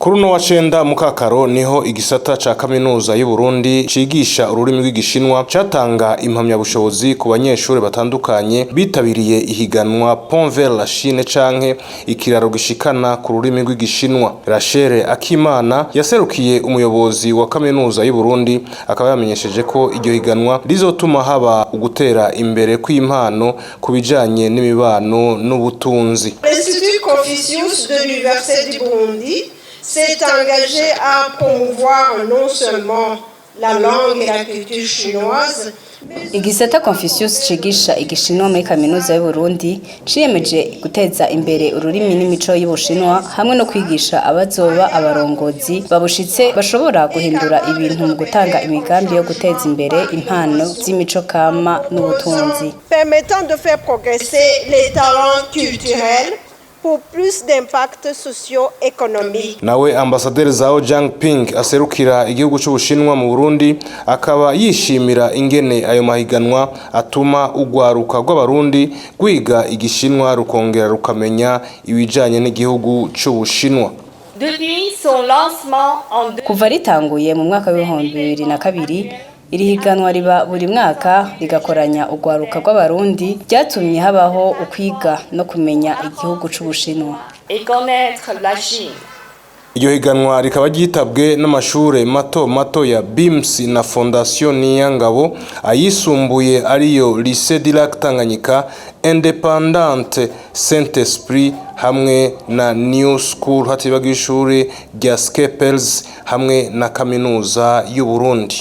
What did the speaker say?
Kuri uno wa 9 Mukakaro niho igisata ca kaminuza y'u Burundi cigisha ururimi rw'igishinwa catanga impamyabushobozi ku banyeshure batandukanye bitabiriye ihiganwa Pont vers la Chine canke ikiraro gishikana ku rurimi rw'igishinwa. Rachel Akimana yaserukiye umuyobozi wa kaminuza y'u Burundi akaba yamenyesheje ko iryo higanwa rizotuma haba ugutera imbere kw'impano kubijanye n'imibano n'ubutunzi. L'Institut Confucius de l'Université du Burundi s'est engagé à promouvoir non seulement la langue et la culture chinoise. Igisata Confucius cigisha igishinwa muri kaminuza y'u Burundi ciyemeje guteza imbere ururimi n'imico y'Ubushinwa hamwe no kwigisha abazoba abarongozi babushitse bashobora guhindura ibintu mu gutanga imigambi yo guteza imbere impano z'imico kama n'ubutunzi. Permettant de faire progresser les talents culturels pour plus d'impact socio-économique. Nawe ambasaderi Zhao Jiangping aserukira igihugu c'Ubushinwa mu Burundi akaba yishimira ingene ayo mahiganwa atuma ugwaruka rw'abarundi gwiga igishinwa rukongera rukamenya ibijanye n'igihugu c'Ubushinwa. Kuva ritanguye mu mwaka wa 2002 iri higanwa riba buri mwaka rigakoranya ugwaruka rw'abarundi byatumye habaho ukwiga no kumenya igihugu c'Ubushinwa. Iryo higanwa rikaba ryitabwe n'amashure mato ya BIMS na Fondation Niyangabo, ayisumbuye ariyo Lycée du Lac Tanganyika, Independante Saint-Esprit hamwe na New School hatibagiye ishure rya Skepers hamwe na kaminuza y'u Burundi.